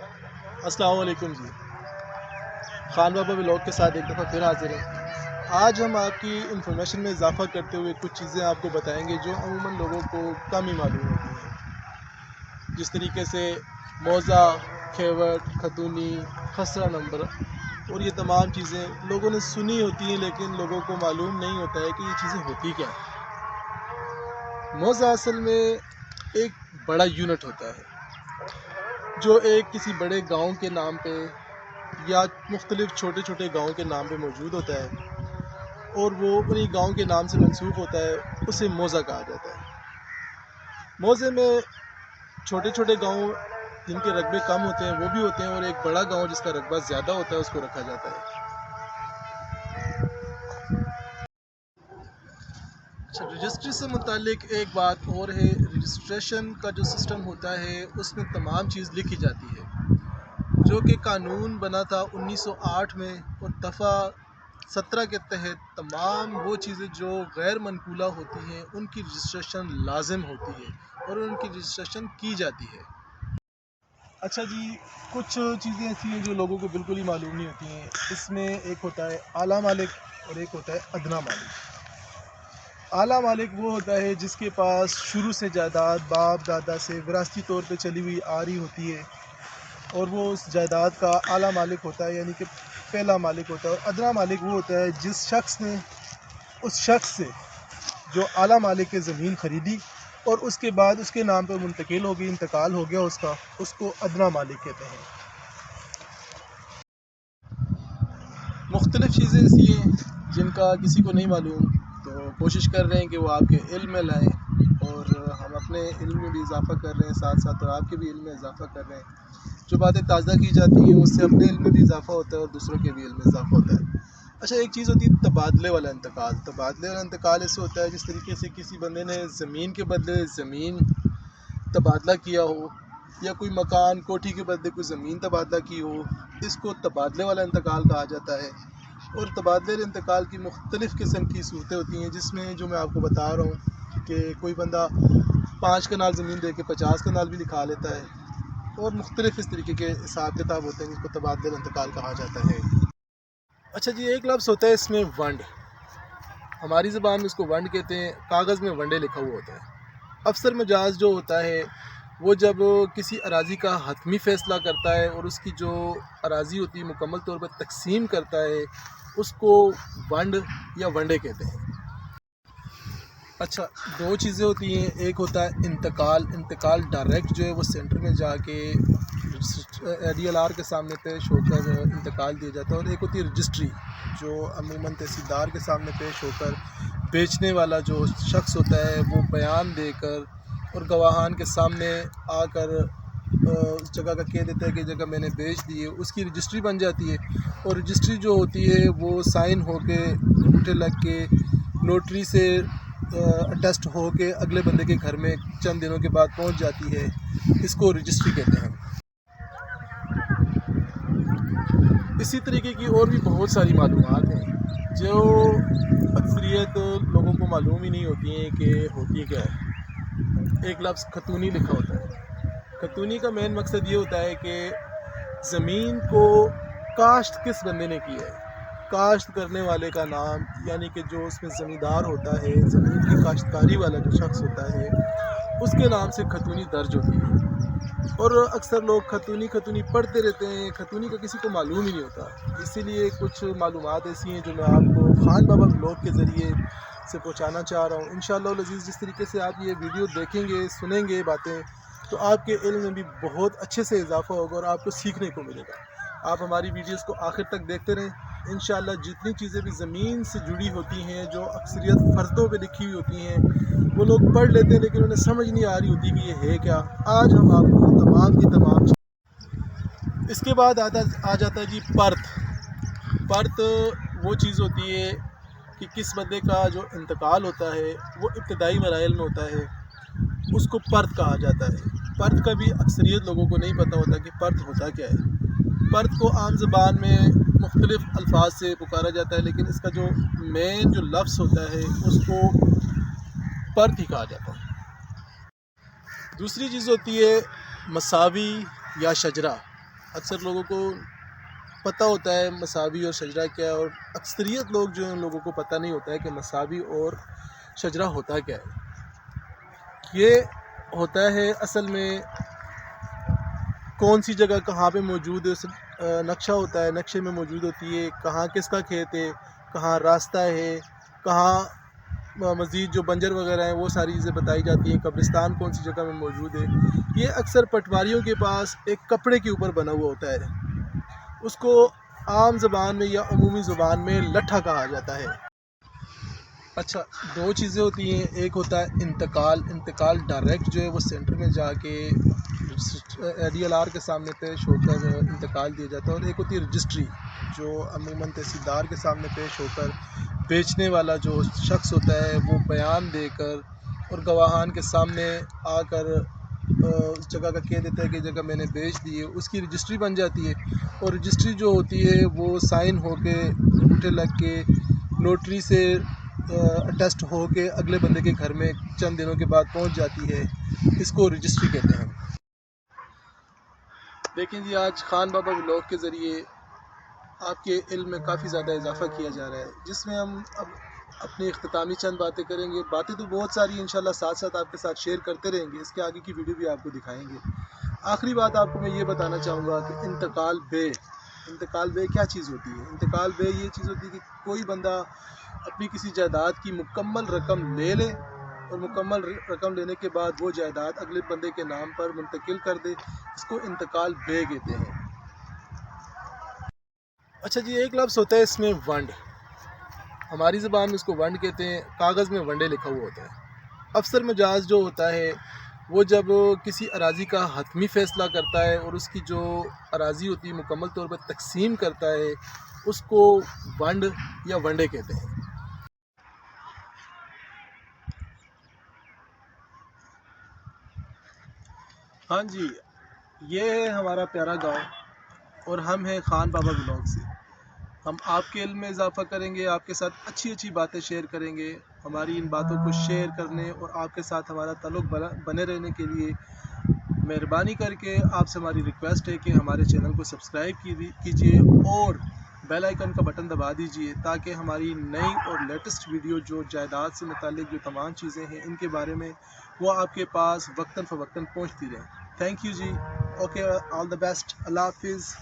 अस्सलाम वालेकुम जी। खान बाबा व्लॉग के साथ एक दफ़ा फिर हाजिर हैं। आज हम आपकी इन्फॉर्मेशन में इजाफ़ा करते हुए कुछ चीज़ें आपको बताएंगे जो अमूमन लोगों को कम ही मालूम होती हैं, जिस तरीके से मौज़ा, खेवट, खतूनी, खसरा नंबर और ये तमाम चीज़ें लोगों ने सुनी होती हैं, लेकिन लोगों को मालूम नहीं होता है कि ये चीज़ें होती क्या हैं। मौज़ा असल में एक बड़ा यूनिट होता है जो एक किसी बड़े गांव के नाम पे या मुख्तलिफ छोटे छोटे गाँव के नाम पे मौजूद होता है और वो उन्हीं गाँव के नाम से मंसूब होता है, उसे मौज़ा कहा जाता है। मौज़े में छोटे छोटे गाँव जिनके रकबे कम होते हैं वो भी होते हैं, और एक बड़ा गाँव जिसका रकबा ज़्यादा होता है उसको रखा जाता है। अच्छा, रजिस्ट्री से मुतालिक एक बात और है, रजिस्ट्रेशन का जो सिस्टम होता है उसमें तमाम चीज़ लिखी जाती है, जो कि कानून बना था 1908 में, और दफ़ा 17 के तहत तमाम वो चीज़ें जो गैर मनकूला होती हैं उनकी रजिस्ट्रेशन लाजिम होती है और उनकी रजिस्ट्रेशन की जाती है। अच्छा जी, कुछ चीज़ें ऐसी हैं जो लोगों को बिल्कुल ही मालूम नहीं होती हैं। इसमें एक होता है आला मालिक और एक होता है अदना मालिक। आला मालिक वो होता है जिसके पास शुरू से जायदाद बाप दादा से विरासती तौर पे चली हुई आ रही होती है, और वो उस जायदाद का आला मालिक होता है, यानी कि पहला मालिक होता है। और अदना मालिक वो होता है जिस शख्स ने उस शख्स से जो आला मालिक की ज़मीन ख़रीदी और उसके बाद उसके नाम पर मुंतकिल हो गई, इंतकाल हो गया उसका, उसको अदना मालिक कहते हैं। मुख्तलिफ़ चीज़ें ऐसी हैं जिनका किसी को नहीं मालूम, तो कोशिश कर रहे हैं कि वो आपके इल्म में लाएँ, और हम अपने इल्म में भी इजाफ़ा कर रहे हैं साथ साथ, और आपके भी इल्म में इजाफ़ा कर रहे हैं। जो बातें ताज़ा की जाती हैं उससे अपने इल्म में भी इजाफ़ा होता है और दूसरों के भी इल्म में इजाफ़ा होता है। अच्छा, एक चीज़ होती है तबादले वाला इंतकाल। तबादले वाला इंतकाल ऐसे होता है जिस तरीके से किसी बंदे ने ज़मीन के बदले ज़मीन तबादला किया हो, या कोई मकान कोठी के बदले कोई ज़मीन तबादला की हो, इसको तबादले वाला इंतकाल कहा जाता है। और तबादले इंतकाल की मुख्तलिफ़ किस्म की सूरतें होती हैं, जिसमें जो मैं आपको बता रहा हूँ कि कोई बंदा 5 कनाल ज़मीन दे के 50 कनाल भी लिखा लेता है, और मुख्तलिफ़ इस तरीके के हिसाब किताब होते हैं जिसको तबादले इंतकाल कहा जाता है। अच्छा जी, एक लफ्ज़ होता है इसमें वंड, हमारी ज़बान में इसको वंड कहते हैं, कागज़ में वंडे लिखा हुआ होता है। अफसर मजाज जो होता है वो जब किसी अराज़ी का हतमी फ़ैसला करता है और उसकी जो अराज़ी होती है मुकम्मल तौर पर तकसीम करता है, उसको वंड या वंडे कहते हैं। अच्छा, दो चीज़ें होती हैं, एक होता है इंतकाल। इंतकाल डायरेक्ट जो है वो सेंटर में जाके DLR के सामने पेश होकर इंतकाल दिया जाता है, और एक होती है रजिस्ट्री, जो अमूमन तहसीलदार के सामने पेश होकर बेचने वाला जो शख्स होता है वो बयान देकर और गवाहान के सामने आकर उस जगह का कह देता है कि जगह मैंने बेच दी है, उसकी रजिस्ट्री बन जाती है। और रजिस्ट्री जो होती है वो साइन होके अंगूठे लग के नोटरी से अटेस्ट हो के अगले बंदे के घर में चंद दिनों के बाद पहुंच जाती है। इसको रजिस्ट्री कहते हैं। इसी तरीके की और भी बहुत सारी मालूमात हैं जो अक्सरियत लोगों को मालूम ही नहीं होती हैं कि होती क्या है। एक लफ्ज़ खतूनी लिखा होता है। खतूनी का मेन मकसद ये होता है कि ज़मीन को काश्त किस बंदे ने किया है, काश्त करने वाले का नाम, यानी कि जो उसमें ज़मींदार होता है, ज़मीन की काश्तकारी वाला जो शख्स होता है, उसके नाम से खतूनी दर्ज होती है। और अक्सर लोग खतूनी पढ़ते रहते हैं, खतूनी का किसी को मालूम ही नहीं होता। इसीलिए कुछ मालूमात ऐसी हैं जो मैं आपको खान बाबा व्लॉग के ज़रिए से पहुंचाना चाह रहा हूं। इंशाअल्लाह अज़ीज़, जिस तरीके से आप ये वीडियो देखेंगे, सुनेंगे बातें, तो आपके इल्म में भी बहुत अच्छे से इजाफ़ा होगा और आपको सीखने को मिलेगा। आप हमारी वीडियोस को आखिर तक देखते रहें। इंशाअल्लाह जितनी चीज़ें भी ज़मीन से जुड़ी होती हैं, जो अक्सरियत फ़र्दों पे लिखी हुई होती हैं, वो लोग पढ़ लेते हैं लेकिन उन्हें समझ नहीं आ रही होती कि ये है क्या। आज हम आपको तमाम की तमाम। इसके बाद आ जाता है जी पर्थ। पर्थ वो चीज़ होती है कि किस बंदे का जो इंतकाल होता है वो इब्तदाई मराइल में होता है, उसको पर्थ कहा जाता है। पर्थ का भी अक्सरियत लोगों को नहीं पता होता कि पर्थ होता क्या है। पर्थ को आम ज़बान में मुख्तलिफ़ अल्फाज से पुकारा जाता है, लेकिन इसका जो मेन जो लफ्ज़ होता है उसको पर्थ ही कहा जाता है। दूसरी चीज़ होती है मसावी या शजरा। اکثر لوگوں کو پتہ ہوتا ہے مساوی اور شجرہ کیا ہے، اور اکثریت لوگ جو ہیں ان لوگوں کو پتہ نہیں ہوتا ہے کہ مساوی اور شجرہ ہوتا کیا ہے۔ یہ ہوتا ہے اصل میں کون سی جگہ کہاں پہ موجود ہے، نقشہ ہوتا ہے، نقشے میں موجود ہوتی ہے کہاں کس کا کھیت ہے، کہاں راستہ ہے، کہاں مزید جو بنجر وغیرہ ہیں وہ ساری چیزیں بتائی جاتی ہیں، قبرستان کون سی جگہ میں موجود ہے۔ یہ اکثر پٹواریوں کے پاس ایک کپڑے کے اوپر بنا ہوا ہوتا ہے، اس کو عام زبان میں یا عمومی زبان میں لٹھا کہا جاتا ہے۔ اچھا، دو چیزیں ہوتی ہیں، ایک ہوتا ہے انتقال ڈائریکٹ جو ہے وہ سینٹر میں جا کے ADLR کے سامنے پیش ہو کر انتقال دیا جاتا ہے، اور ایک ہوتی ہے رجسٹری جو عموماً تحصیلدار کے سامنے پیش ہو کر بیچنے والا جو شخص ہوتا ہے وہ بیان دے کر اور گواہان کے سامنے آ کر اس جگہ کا کہہ دیتا ہے کہ جگہ میں نے بیچ دی ہے، اس کی رجسٹری بن جاتی ہے۔ اور رجسٹری جو ہوتی ہے وہ سائن ہو کے انگوٹھے لگ کے نوٹری سے اٹیسٹ ہو کے اگلے بندے کے گھر میں چند دنوں کے بعد پہنچ جاتی ہے، اس کو رجسٹری کہتے ہیں۔ دیکھیں جی، آج خان بابا ولاگ کے ذریعے آپ کے علم میں کافی زیادہ اضافہ کیا جا رہا ہے، جس میں ہم اب اپنی اختتامی چند باتیں کریں گے۔ باتیں تو بہت ساری ہیں، انشاءاللہ ساتھ ساتھ آپ کے ساتھ شیئر کرتے رہیں گے، اس کے آگے کی ویڈیو بھی آپ کو دکھائیں گے۔ آخری بات آپ کو میں یہ بتانا چاہوں گا کہ انتقال بے کیا چیز ہوتی ہے؟ انتقال بے یہ چیز ہوتی ہے کہ کوئی بندہ اپنی کسی جائیداد کی مکمل رقم لے لے، اور مکمل رقم لینے کے بعد وہ جائیداد اگلے بندے کے نام پر منتقل کر دے، اس کو انتقال بے کہتے ہیں۔ اچھا جی، ایک لفظ ہوتا ہے اس میں ونڈ، ہماری زبان میں اس کو ونڈ کہتے ہیں، کاغذ میں ونڈے لکھا ہوا ہوتا ہے۔ افسر مجاز جو ہوتا ہے وہ جب کسی اراضی کا حتمی فیصلہ کرتا ہے اور اس کی جو اراضی ہوتی ہے مکمل طور پر تقسیم کرتا ہے، اس کو ونڈ یا ونڈے کہتے ہیں۔ ہاں جی، یہ ہے ہمارا پیارا گاؤں، اور ہم ہیں خان بابا ولاگ سے۔ ہم آپ کے علم میں اضافہ کریں گے، آپ کے ساتھ اچھی اچھی باتیں شیئر کریں گے۔ ہماری ان باتوں کو شیئر کرنے اور آپ کے ساتھ ہمارا تعلق بنے رہنے کے لیے مہربانی کر کے آپ سے ہماری ریکویسٹ ہے کہ ہمارے چینل کو سبسکرائب کیجیے اور بیل آئیکن کا بٹن دبا دیجیے، تاکہ ہماری نئی اور لیٹسٹ ویڈیو جو جائیداد سے متعلق جو تمام چیزیں ہیں ان کے بارے میں وہ آپ کے پاس وقتاً فوقتاً پہنچتی رہیں۔ تھینک یو جی، اوکے، آل دا بیسٹ، اللہ حافظ۔